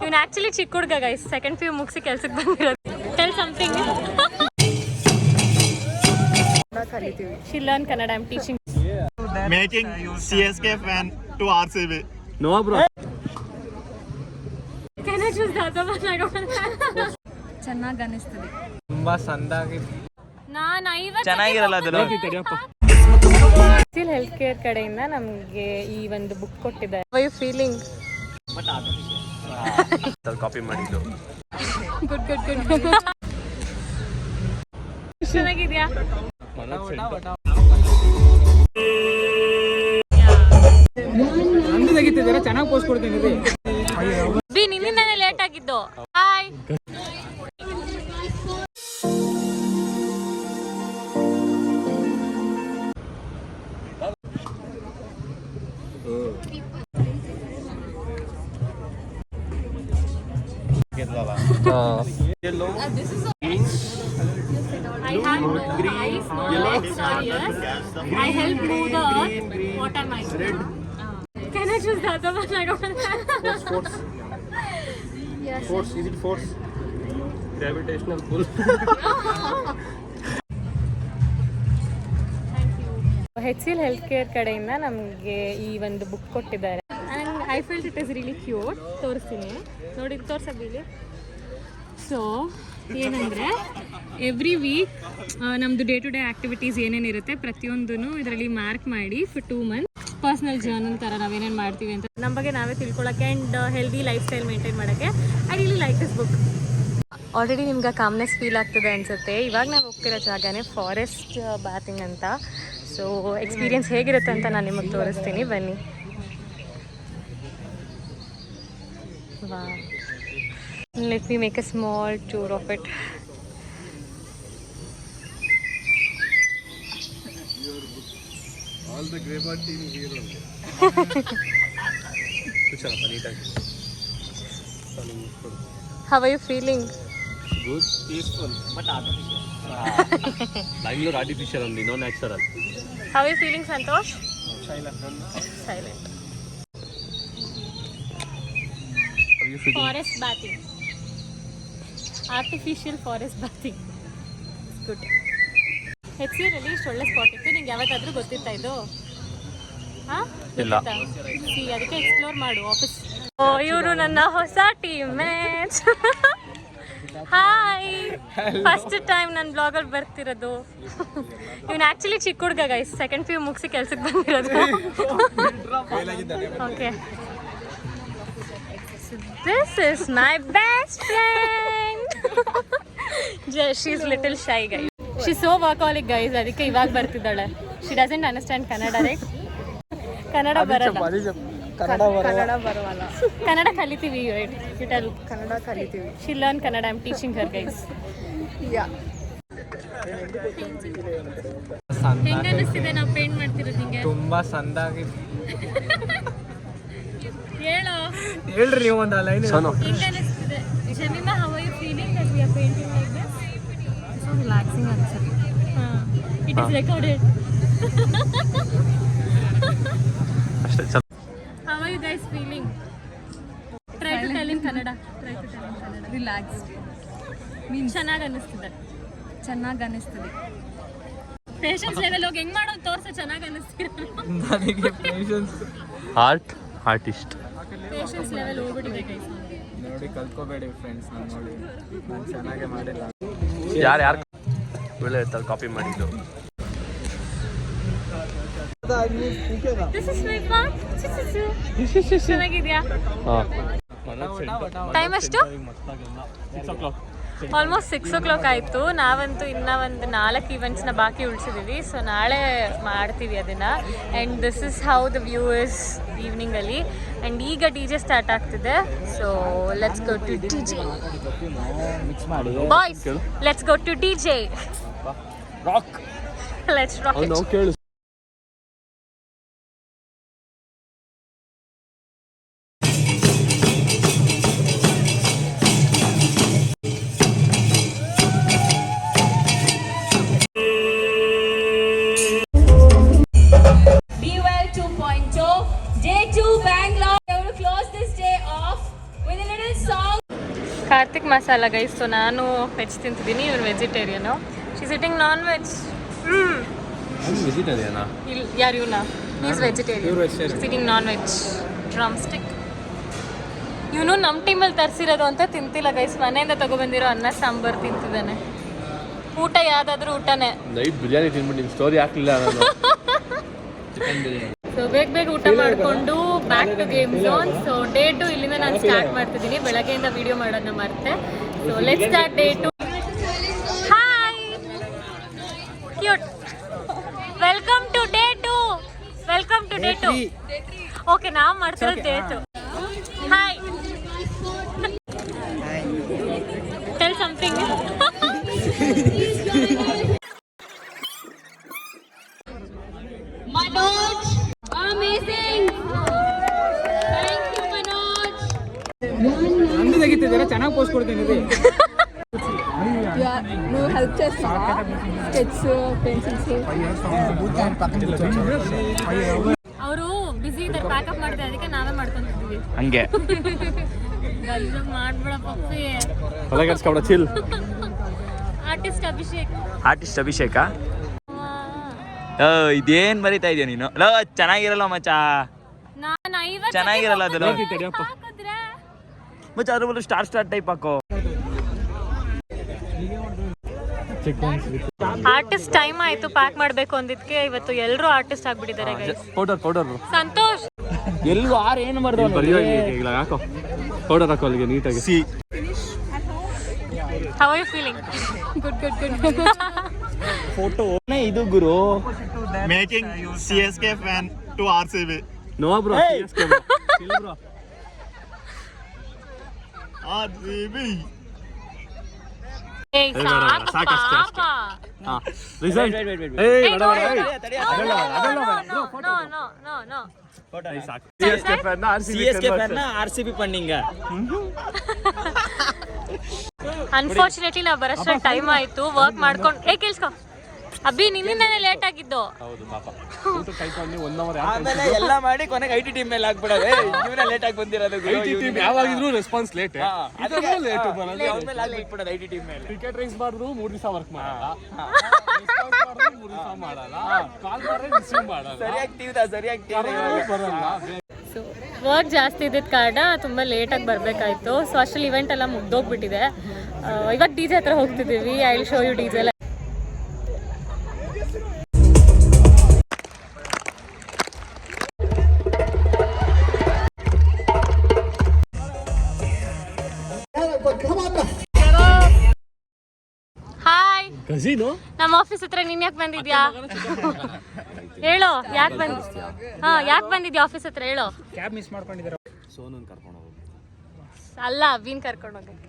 ಇವನ್ actually ಚಿಕ್ಕ ಹುಡುಗ guys, second PU ಮುಗಿಸಿ ಕೆಲ್ಸಕ್ಕೆ ಬಂದಿರೋದು. Tell something. She learn Kannada. I'm teaching. Making CSK fan to RCB. No bro. Can I choose the other one? I don't know. ಚೆನ್ನಾಗಿ ಅನಿಸ್ತದೆ. ತುಂಬಾ ಸಂದಾಗಿ. ನಾನು ಚೆನ್ನಾಗಿರಲ್ಲ ಅದು. ಸಿಲ್ ಹೆಲ್ತ್ ಕೇರ್ ಕಡೆಯಿಂದ ನಮಗೆ ಈ ಒಂದು ಬುಕ್ ಕೊಟ್ಟಿದ್ದಾರೆ. How are you feeling? Copy ಮಾಡಿದ್ದು. Good. ಚೆನ್ನಾಗಿದ್ಯಾ? ನಂದು ತೆಗಿತಿದ್ದೀರಾ? ಚೆನ್ನಾಗಿ ಪೋಸ್ಟ್ ಕೊಡ್ತೀನಿ. ಬಿ ನಿನ್ನಿಂದಾನೆ ಲೇಟ್ ಆಗಿದ್ದು. Hi. I have no eyes, no legs or ears. I help move the earth. What am I? Can I choose the other one? I don't know. Force. Yes. Force. Is it force? Gravitational pull. HCL health care ಕಡೆಯಿಂದ ನಮಗೆ ಈ ಒಂದು book ಕೊಟ್ಟಿದ್ದಾರೆ. And I felt it is really cute. ತೋರಿಸ್ತೀನಿ ನೋಡಿ, ತೋರ್ಸಬಿಲಿ. So ಏನಂದರೆ every week ನಮ್ಮದು day to day activities ಏನೇನಿರುತ್ತೆ ಪ್ರತಿಯೊಂದೂ ಇದರಲ್ಲಿ ಮಾರ್ಕ್ ಮಾಡಿ ಫಾರ್ 2 months ಪರ್ಸ್ನಲ್ ಜರ್ನಲ್ ಥರ ನಾವೇನೇನು ಮಾಡ್ತೀವಿ ಅಂತ ನಮ್ಮ ಬಗ್ಗೆ ನಾವೇ ತಿಳ್ಕೊಳ್ಳೋಕ್ಕೆ and healthy lifestyle maintain ಮಾಡೋಕ್ಕೆ. I really like this book. Already ನಿಮ್ಗೆ ಕಾಮ್ನೆಸ್ ಫೀಲ್ ಆಗ್ತದೆ ಅನಿಸುತ್ತೆ. ಇವಾಗ ನಾವು ಹೋಗ್ತಿರೋ ಜಾಗನೇ ಫಾರೆಸ್ಟ್ ಬಾತಿಂಗ್ ಅಂತ. ಸೊ ಎಕ್ಸ್ಪೀರಿಯನ್ಸ್ ಹೇಗಿರುತ್ತೆ ಅಂತ ನಾನು ನಿಮಗೆ ತೋರಿಸ್ತೀನಿ, ಬನ್ನಿ. Wow, let me make a small tour of it. All the Grey Bird team here only. How are you feeling? Good, peaceful, but artificial. Bangalore artificial only, no natural. How are you feeling, Santosh? Silent. How are you feeling? Forest bathing. Artificial forest bathing. It's good. HCL ಅಲ್ಲಿ ಇಷ್ಟು ಒಳ್ಳೆ spot ಇತ್ತು. ನಿಂಗೆ ಯಾವತ್ತಾದ್ರೂ ಗೊತ್ತಿತ್ತಾ ಇದು? ಹಾಂ, ಇಲ್ಲ. C ಅದಕ್ಕೆ ಎಕ್ಸ್ಪ್ಲೋರ್ ಮಾಡು ಆಫೀಸ್. ಓ, ಇವರು ನನ್ನ ಹೊಸ team mate. Hi, first time ನನ್ನ ಬ್ಲಾಗಲ್ಲಿ ಬರ್ತಿರೋದು. ಇವನು ಆ್ಯಕ್ಚುಲಿ ಚಿಕ್ಕ ಹುಡುಗ ಗೈಸ್, ಸೆಕೆಂಡ್ PU ಮುಗಿಸಿ ಕೆಲ್ಸಕ್ಕೆ ಬಂದಿರೋದು. Okay, this is my best friend. She is little shy guys. She's so workaholic guys, ಅದಕ್ಕೆ ಇವಾಗ ಬರ್ತಿದ್ದಾಳೆ. She doesn't understand Kannada, right? Kannada ಬರಲ್ಲ. ಕನ್ನಡ ಕಲಿತೀವಿ, right? You tell. ಕನ್ನಡ ಕಲಿತೀವಿ. She learn Kannada. I'm teaching her guys. Yeah. ಹೆಂಗ ಅನಿಸ್ತಿದೆ ನಾವು paint ಮಾಡ್ತಿರೋದು ನಿಂಗೆ? ತುಂಬಾ ಸಂದಾಗಿ. ಹೇಳ್ರಿ ನೀವು ಒಂದು ಲೈನ್. ಹೆಂಗ ಅನಿಸ್ತಿದೆ? ಶಮೀಮಾ, how are you feeling that we are painting like this? So relaxing ಅನ್ಸುತ್ತೆ. It is recorded. ಅಷ್ಟೇ. How are you guys feeling? Try to tell in Kannada. Relaxed. ಚೆನ್ನಾಗಿ ಅನಿಸ್ತಿದೆ. ಪೇಷನ್ಸ್ ಲೆವೆಲ್ ಹೋಗಿ ಹೆಂಗ್ ಮಾಡೋದು ತೋರ್ಸು. ಚೆನ್ನಾಗಿ ಅನಿಸ್ತಿದೆ. ನನಗೆ ಪೇಷನ್ಸ್ ಆರ್ಟಿಸ್ಟ್ ಪೇಷನ್ಸ್ ಲೆವೆಲ್ ಹೋಗ್ಬಿಟ್ಟಿದೆ ಗೈಸ್. ನೋಡಿ ಕಲ್ತ್ಕೋಬೇಡಿ ಫ್ರೆಂಡ್ಸ್, ನೋಡಿ ನಾನು ಚೆನ್ನಾಗೇ ಮಾಡಿಲ್ಲ. ಯಾರು ಒಳ್ಳೆ ಕಾಪಿ ಮಾಡಿದ್ದು. This is my mom. ಚೆನ್ನಾಗಿದ್ಯಾ? ಟೈಮ್ ಎಷ್ಟು? ಆಲ್ಮೋಸ್ಟ್ 6 o'clock ಆಯಿತು. ನಾವಂತೂ ಇನ್ನೂ ಒಂದು 4 ಈವೆಂಟ್ಸ್ನ ಬಾಕಿ ಉಳಿಸಿದ್ದೀವಿ. ಸೊ ನಾಳೆ ಮಾಡ್ತೀವಿ ಅದನ್ನು. And this is how the view is ಈವ್ನಿಂಗಲ್ಲಿ. ಆ್ಯಂಡ್ ಈಗ DJ ಸ್ಟಾರ್ಟ್ ಆಗ್ತಿದೆ. So let's go to DJ. Boys, let's go to DJ. Rock. Let's rock it. ಕೇಳು. Day 2 Bangalore. We will close this day off with a little song. Karthik masala guys. So ನಾನು veg ತಿಂತಿದ್ದೀನಿ, ಇವ್ರು vegetarian. She's eating non veg. ವೆಜಿಟೇರಿಯನಾ? ಯಾರು ಇವನ? Is vegetarian. She's eating non veg drumstick. ಇವನು ನಮ್ಮ ಟೀಮಲ್ಲಿ ತರಿಸಿರೋದು ಅಂತ ತಿಂತಿಲ್ಲ ಗೈಸ್, ಮನೆಯಿಂದ ತಗೊಬಂದಿರೋ ಅನ್ನ ಸಾಂಬಾರು ತಿಂತಿದ್ದಾನೆ. ಊಟ ಯಾವುದಾದ್ರೂ ಊಟನೇ. ನೈಟ್ ಬಿರಿಯಾನಿ ತಿನ್ಬಿಟ್ಟು ಸ್ಟೋರಿ ಹಾಕ್ಲಿಲ್ಲ ನಾನು. ಸೊ ಬೇಗ ಊಟ ಮಾಡಿಕೊಂಡು back to game zone. So day 2 ಇಲ್ಲಿಂದ ನಾನು ಸ್ಟಾರ್ಟ್ ಮಾಡ್ತಿದ್ದೀನಿ. ಬೆಳಗ್ಗೆಯಿಂದ ವಿಡಿಯೋ ಮಾಡೋದನ್ನ ಮರ್ತೆ. So let's start day 2. Hi cute. Welcome to day 2. Welcome to day 2. Okay, ನಾವು ಮಾಡ್ತಿರೋದು day 2. Hi, tell something. Manoj, amazing. Thank you, Manoj. ನಂದು ತೆಗಿತಿದ್ದೀರಾ? ಚೆನ್ನಾಗಿ ಪೋಸ್ಟ್ ಕೊಡ್ತೀನಿ. ನೀವು ಹೆಲ್ಪ್ చేస్తారా? ಸ್ಕೆಚ್ ಪೆನ್ಸಿಲ್ಸ್ ಅವರು ಬಿಸಿ ಇದ್ದಾರೆ, ಪ್ಯಾಕಪ್ ಮಾಡಿದೆ, ಅದಕ್ಕೆ ನಾವೇ ಮಾಡ್ಕೊಂತಿದ್ವಿ. ಹಂಗೆ ಗಲ್ಲು ಮಾಡ್ಬೇಡ ಪಪ್ಪಿ. ತಲೆ ಕೆಡ್ಸ್ಕೊಬೇಡ, ಚಿಲ್. ಆರ್ಟಿಸ್ಟ್ ಅಭಿಷೇಕ್. ಆರ್ಟಿಸ್ಟ್ ಅಭಿಷೇಕ. ಇದೇನ್ ಬರೀತಾ ಇದೆಯಾ ನೀನು? ಚೆನ್ನಾಗಿರಲ್ಲ ಮಚ್ಚ, ನಾನು 50 ಚೆನ್ನಾಗಿರಲ್ಲ ಅದು ಹಾಕಿದ್ರೆ ಮಚ್ಚ. ಅದ್ರ ಬದಲು ಸ್ಟಾರ್ ಟೈಪ್ ಹಾಕೋ. ಆರ್ಟಿಸ್ಟ್ ಟೈಮ್ ಆಯ್ತು ಪ್ಯಾಕ್ ಮಾಡ್ಬೇಕು ಅಂದಿದ್ಕೆ ಇವತ್ತು ಎಲ್ಲರೂ ಆರ್ಟಿಸ್ಟ್ ಆಗ್ಬಿಟ್ಟಿದ್ದಾರೆ ಗೈಸ್. ಪೌಡರ್ ಸಂತೋಷ್ ಎಲ್ಲೂ ಏನು ಮಾಡ್ದು ಹಾಕೋ. ಪೌಡರ್ ಹಾಕೋ ಅಲ್ಲಿಗೆ ನೀಟಾಗಿ. How are you feeling? Good. Photo ಇದು ಗುರು. Making CSK fan to RCB. No bro, bro. RCB. ಏಯ್ ಸಾಕು ಪಾಪ. Result. No. CSK fan RCB ಪಣ್ಣಿಂಗ. ಅನ್ಫಾರ್ಚುನೇಟ್ಲಿ ನಾವು ಬರೋಷ್ಟು ಟೈಮ್ ಆಯ್ತು. ವರ್ಕ್ ಮಾಡ್ಕೊಂಡು ಕೇಳಿಸ್ಕೊ ಅಬ್ಬಿ, ನಿನ್ನಿಂದಾನೆ ಲೇಟ್ ಆಗಿದ್ದು. ಹೌದು ಪಾಪ. ಒನ್ ಅವರ್ ಆಮೇಲೆ ಎಲ್ಲ ಮಾಡಿ ಕೊನೆಗೆ IT ಟೀಮ್ ಮೇಲೆ ಹಾಕ್ಬಿಡೋದು. ಇವನೇ ಲೇಟ್ ಆಗಿ ಬಂದಿರೋದು. IT ಟೀಮ್ ಯಾವಾಗಿದ್ರು response late. Late IT team ಮೇಲೆ ಟಿಕೆಟ್ ರೈಸ್ ಮಾಡಿದ್ರು 3 ದಿವಸ ವರ್ಕ್ ಮಾಡಲ್ಲ, 3 ದಿವಸ ಮಾಡಲ್ಲ, ಕಾಲ್ ಮಾಡಿದ್ರೆ ರಿಸೀವ್ ಮಾಡಲ್ಲ, ಸರಿಯಾಗಿ ಬರಲ್ಲ. ಸೊ ವರ್ಕ್ ಜಾಸ್ತಿ ಇದ್ದಿದ್ದ ಕಾರಣ ತುಂಬ ಲೇಟಾಗಿ ಬರಬೇಕಾಯ್ತು. ಸೊ ಅಷ್ಟರಲ್ಲಿ ಇವೆಂಟ್ ಎಲ್ಲ ಮುಗ್ದೋಗ್ಬಿಟ್ಟಿದೆ. ಇವಾಗ DJ ಹತ್ರ ಹೋಗ್ತಿದ್ದೀವಿ. I will show you DJ. Hi, cousin ನಮ್ಮ ಆಫೀಸ್ ಹತ್ರ ನೀನ್ ಯಾಕೆ ಬಂದಿದ್ಯಾ? ಹೇಳೋ, ಯಾಕೆ ಬಂದಿದ್ಯಾ ಆಫೀಸ್ ಹತ್ರ? ಹೇಳೋ. ಕ್ಯಾಬ್ ಮಿಸ್ ಮಾಡ್ಕೊಂಡಿದ್ದೀರಾ? ಸೋನನ್ ಕರ್ಕೊಂಡು ಹೋಗೋದು ಅಲ್ಲ, ಅವಿನ್ ಕರ್ಕೊಂಡು ಹೋಗಕ್ಕೆ.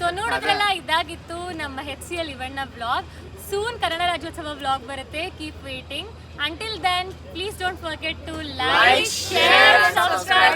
ಸೊ ನೋಡಿದ್ರಲ್ಲ, ಇದಾಗಿತ್ತು ನಮ್ಮ HCL ಇವೆಂಟ್ನ blog. Soon Kannada Rajyotsava blog ಬರುತ್ತೆ. Keep waiting. Until then please don't forget to like, share, subscribe.